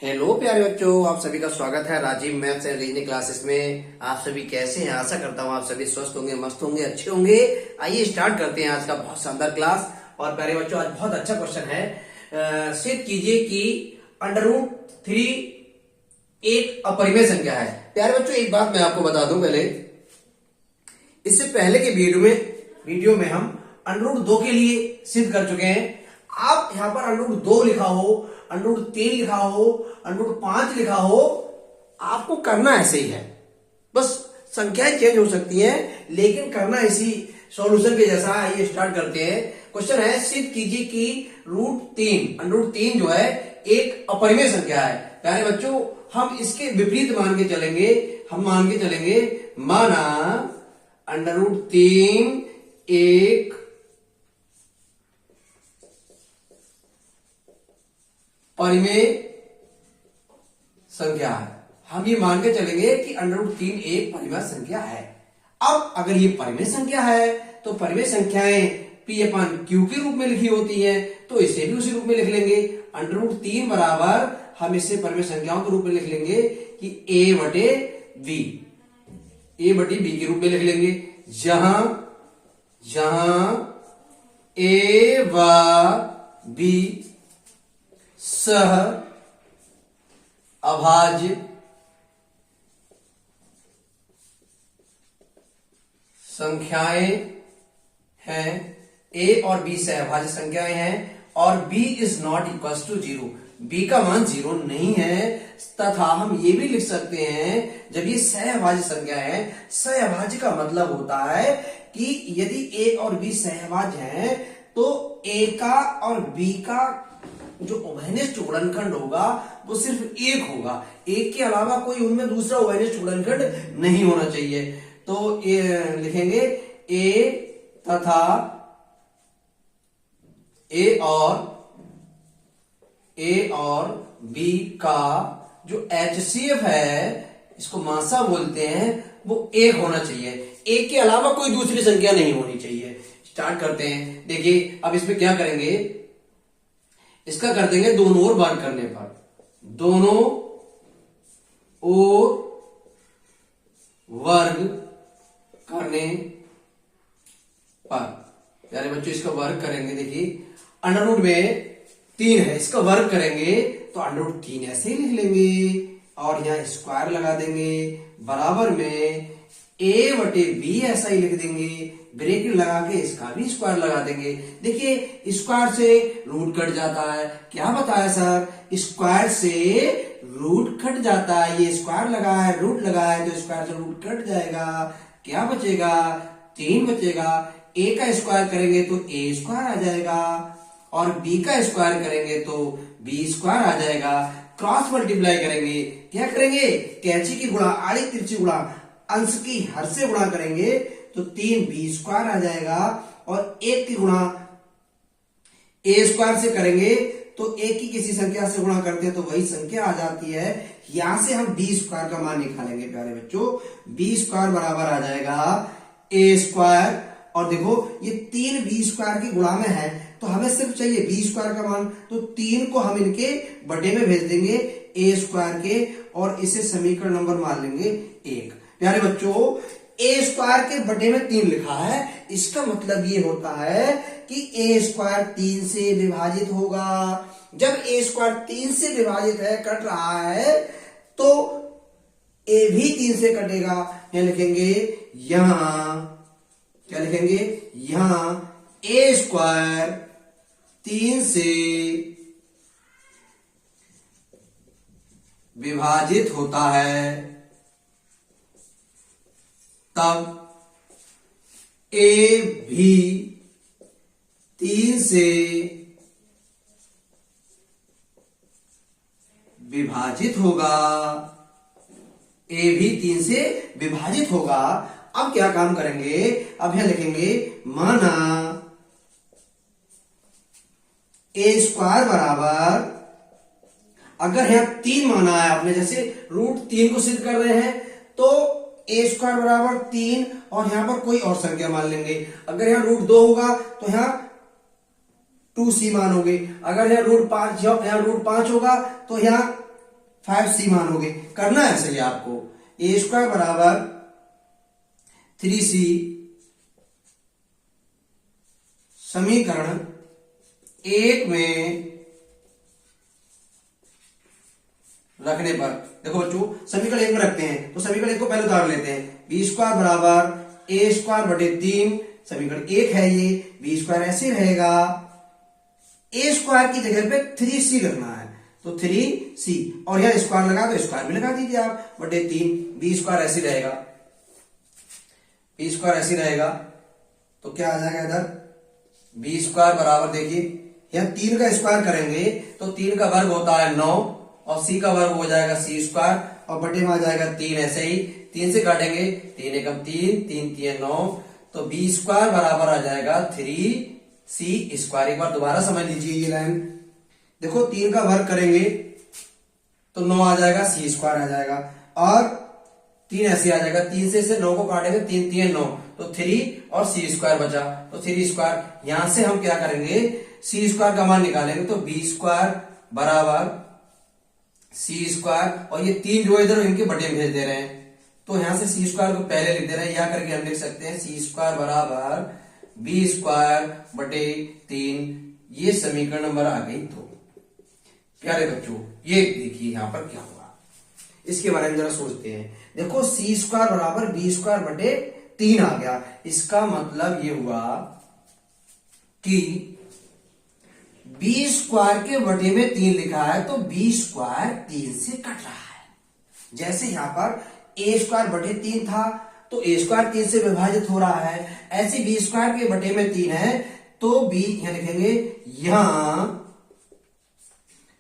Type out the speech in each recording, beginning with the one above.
Hello प्यारे बच्चों, आप सभी का स्वागत है Rajiv maths and reasoning classes में। आप सभी कैसे हैं? आशा करता हूँ आप सभी स्वस्थ होंगे, मस्त होंगे, अच्छे होंगे। आइए स्टार्ट करते हैं आज का बहुत शानदार क्लास। और प्यारे बच्चों, आज बहुत अच्छा क्वेश्चन है। सिद्ध कीजिए कि √3 एक अपरिमेय संख्या है। प्यारे बच्चों, एक बात मैं आपको बता दूं पहले, इससे पहले के वीडियो में हम √2 के लिए सिद्ध कर चुके हैं। आप यहां पर √2 लिखा हो, √3 लिखा हो, √5 लिखा हो, आपको करना ऐसे ही है। बस संख्याएं चेंज हो सकती हैं, लेकिन करना इसी सॉल्यूशन के जैसा है। आइए स्टार्ट करते हैं। क्वेश्चन है, सिद्ध कीजिए कि √3 जो है एक अपरिमेय संख्या है। प्यारे बच्चों, हम इसके विपरीत मान के चलेंगे। हम मान के चलेंगे, माना √3 एक परिमेय संख्या है। हम ये मान के चलेंगे कि √3 एक परिमेय संख्या है। अब अगर ये परिमेय संख्या है तो परिमेय संख्याएं P/Q के रूप में लिखी होती हैं, तो इसे भी उसी रूप में लिख लेंगे। √3 बराबर हम इसे परिमेय संख्याओं के रूप में लिख लेंगे कि A/B के रूप में लिख लेंगे, जहां A व B सह अभाज्य संख्याएं हैं। A और B सहअभाज्य संख्याएं हैं और B is not equal to 0। B का मान 0 नहीं है। तथा हम ये भी लिख सकते हैं, जब ये सहअभाज्य संख्या है, सहअभाज्य का मतलब होता है कि यदि A और B सहअभाज्य हैं तो A का और B का जो उभयनिष्ठ गुणनखंड होगा वो सिर्फ एक होगा। एक के अलावा कोई उनमें दूसरा उभयनिष्ठ गुणनखंड नहीं होना चाहिए। तो लिखेंगे A तथा A और B का जो HCF है, इसको मासा बोलते हैं, वो एक होना चाहिए। एक के अलावा कोई दूसरी संख्या नहीं होनी चाहिए। स्टार्ट करते हैं। देखिए, अब इसमें क्या करेंगे, इसका कर देंगे दोनों ओर वर्ग करने पर। दोनों ओर वर्ग करने पर प्यारे बच्चों, इसका वर्ग करेंगे। देखिए, √ में 3 है, इसका वर्ग करेंगे तो √3 ऐसे ही लिख लेंगे और यहां स्क्वायर लगा देंगे। बराबर में A/B ऐसा ही लिख देंगे, ब्रैकेट लगा के इसका भी स्क्वायर लगा देंगे। देखिए, स्क्वायर से रूट कट जाता है। क्या बताया सर? स्क्वायर से रूट कट जाता है। ये स्क्वायर लगा है, रूट लगा है, तो स्क्वायर से रूट कट जाएगा। क्या बचेगा? 3 बचेगा। A का स्क्वायर करेंगे तो A² आ जाएगा और B का स्क्वायर करेंगे तो B² आ जाएगा। क्रॉस मल्टीप्लाई करेंगे। क्या करेंगे? कैंची की गुणा, आड़ी तिरछी गुणा, अंश की हर से गुणा करेंगे तो 3B² आ जाएगा और 1 की गुणा A² से करेंगे तो 1 की किसी संख्या से गुणा करते हैं तो वही संख्या आ जाती है। यहां से हम B² का मान निकालेंगे प्यारे बच्चों। B² बराबर आ जाएगा A²। और देखो, ये 3B² की गुणा में है तो हमें सिर्फ चाहिए B² का मान, तो 3 को हम इनके बटे में भेज देंगे A² के और इसे समीकरण नंबर मान लेंगे 1। प्यारे बच्चों, A² के बटे में 3 लिखा है, इसका मतलब ये होता है कि A² 3 से विभाजित होगा। जब A² 3 से विभाजित है, कट रहा है, तो A भी 3 से कटेगा। यहां लिखेंगे, क्या लिखेंगे? यहां A² 3 से विभाजित होता है, तब A भी 3 से विभाजित होगा। A भी 3 से विभाजित होगा। अब क्या काम करेंगे? अब यहां लिखेंगे, माना A² बराबर, अगर यहां 3 माना है आपने, जैसे √3 को सिद्ध कर रहे हैं तो A² बराबर 3 और यहां पर कोई और संख्या मान लेंगे। अगर यहां √2 होगा तो यहां 2C मानोगे। अगर यहाँ √5 होगा तो यहाँ 5c मानोगे। करना है ऐसे ही आपको, ए स्क्वायर बराबर 3c समीकरण 1 में रखने पर, देखो बच्चों समीकरण 1 में रखते हैं तो समीकरण 1 को पहले उतार लेते हैं। बी स्क्वायर बराबर ए स्क्वायर बटे 3, समीकरण 1 है ये, बी स्क्वायर ऐसे रहेगा, ए स्क्वायर की जगह पे 3c रखना है तो 3c, और यहां स्क्वायर लगा तो स्क्वायर भी लगा दीजिए आप, बटे 3, बी स्क्वायर ऐसे रहेगा, बी स्क्वायर ऐसे रहेगा तो क्या आ जाएगा इधर, बी स्क्वायर बराबर देखिए यहां 3 का स्क्वायर करेंगे तो 3 का वर्ग होता है 9 और c का वर्ग हो जाएगा c स्क्वायर और बटे में आ जाएगा 3, ऐसे ही 3 से काटेंगे 3 एकम 3, 3 3 9, तो बी स्क्वायर बराबर आ जाएगा 3c स्क्वायर। एक बार दोबारा समझ लीजिए ये लाइन, देखो 3 का वर्ग करेंगे तो 9 आ जाएगा, c स्क्वायर आ जाएगा और 3 ऐसे आ जाएगा, 3 से 9 को काटेंगे 3 3 9 तो 3 और c स्क्वायर बचा तो 3 स्क्वायर। यहां से हम क्या करेंगे, c स्क्वायर का मान निकालेंगे तो बी स्क्वायर बराबर c स्क्वायर, और ये 3 जो इधर इनके बटे में भेज दे रहे हैं तो यहां से c स्क्वायर को पहले लिख दे रहे हैं, या करके हम लिख सकते हैं c स्क्वायर बराबर बी स्क्वायर बटे 3, ये समीकरण नंबर आ गई 2। प्यारे बच्चों ये देखिए यहां पर क्या हुआ, इसके बारे में जरा सोचते हैं। देखो c स्क्वायर बराबर बी स्क्वायर बटे 3 आ गया, इसका मतलब ये हुआ कि बी स्क्वायर के बटे में 3 लिखा है तो बी स्क्वायर 3 से कट रहा है। जैसे यहां पर ए स्क्वायर बटे 3 था तो ए स्क्वायर 3 से विभाजित हो रहा है, ऐसे बी स्क्वायर के बटे में 3 है तो बी यहां लिखेंगे,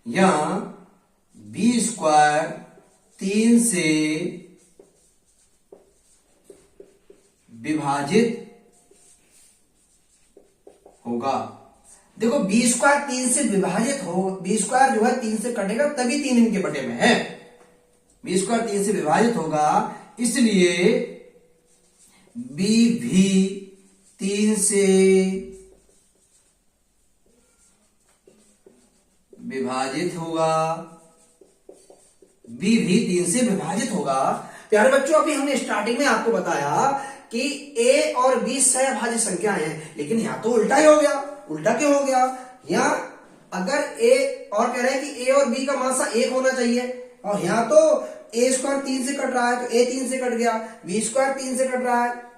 यहां बी स्क्वायर 3 से विभाजित होगा। देखो बी स्क्वायर 3 से विभाजित हो, बी स्क्वायर जो है 3 से कटेगा तभी 3 इनके बटे में है, बी स्क्वायर 3 से विभाजित होगा इसलिए बी भी 3 से विभाजित होगा, बी भी 3 से विभाजित होगा। प्यारे बच्चों अभी हमने स्टार्टिंग में आपको बताया कि a और b सहभाज्य संख्याएं हैं, लेकिन यहां तो उल्टा ही हो गया। उल्टा क्यों हो गया, यहां अगर a और कह रहे हैं कि a और b का मासा 1 होना चाहिए, और यहां तो a स्क्वायर 3 से कट रहा है तो a 3 से कट गया, b स्क्वायर 3 से कट रहा है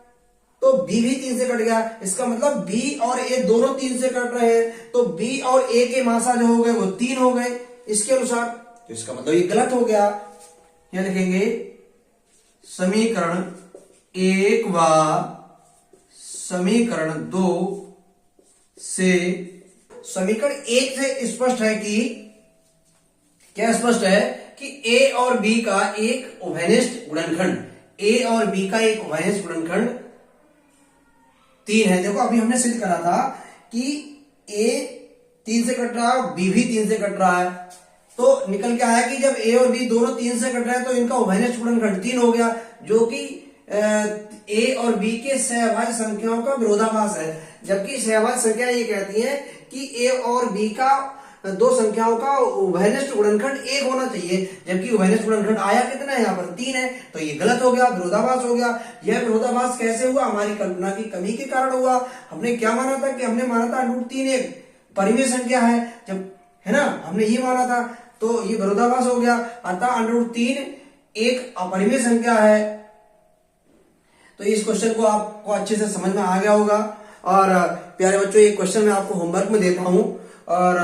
तो b भी 3 से कट गया। इसका मतलब b और a दोनों 3 से कट रहे हैं तो b और a के मासा जो हो गए वो 3 हो गए इसके अनुसार, तो इसका मतलब ये गलत हो गया। यहां लिखेंगे समीकरण 1 व समीकरण 2 से, समीकरण 1 से स्पष्ट है कि क्या स्पष्ट है कि a और b का एक उभयनिष्ठ गुणनखंड, a और b का एक उभयनिष्ठ गुणनखंड 3 है। देखो अभी हमने सिद्ध करा था कि a 3 से कट रहा है b भी 3 से कट रहा है, तो निकल के आया कि जब a और b दोनों 3 से कट रहे हैं तो इनका उभयनिष्ठ गुणनखंड 3 हो गया, जो कि a और b के सहभाज्य संख्याओं का विरोधाभास है। जबकि सहभाज्य संख्या ये कहती है कि a और b का दो संख्याओं का उभयनिष्ठ गुणनखंड 1 होना चाहिए, जबकि उभयनिष्ठ गुणनखंड आया कितना है, यहाँ पर 3 है, तो ये गलत हो गया, विरोधाभास हो गया। यह विरोधाभास कैसे हुआ, हमारी कल्पना की कमी के कारण हुआ। हमने क्या माना था कि हमने माना था √3 एक परिमेय संख्या है, जब है ना हमने ये माना था, तो ये विरोधाभास हो गया। अतः √3 एक अपरिमेय संख्या है। तो इस क्वेश्चन को आपको अच्छे से समझ में आ गया होगा। और प्यारे बच्चों ये क्वेश्चन मैं आपको होमवर्क में देता हूं, और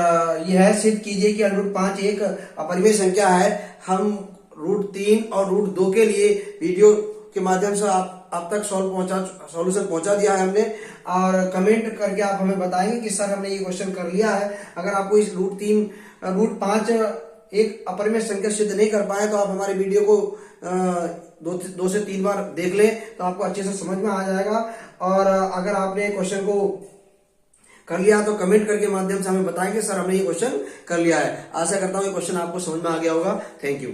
यह है सिद्ध कीजिए कि √5 एक अपरिमेय संख्या है। हम √3 और √2 के लिए वीडियो के माध्यम से आप तक सॉल्यूशन पहुंचा दिया है हमने, और कमेंट करके आप हमें बताएंगे कि सर हमने ये क्वेश्चन कर लिया है। अगर आपको इस √5 एक अपरिमेय संख्या सिद्ध नहीं कर पाए तो आप हमारे वीडियो को 2 से 3 बार देख लें, तो आपको अच्छे से समझ में आ जाएगा। और अगर आपने क्वेश्चन को कर लिया तो कमेंट करके माध्यम से हमें बताएंगे सर हमने ये क्वेश्चन कर लिया है। आशा करता हूँ ये क्वेश्चन आपको समझ में आ गया होगा। Thank you.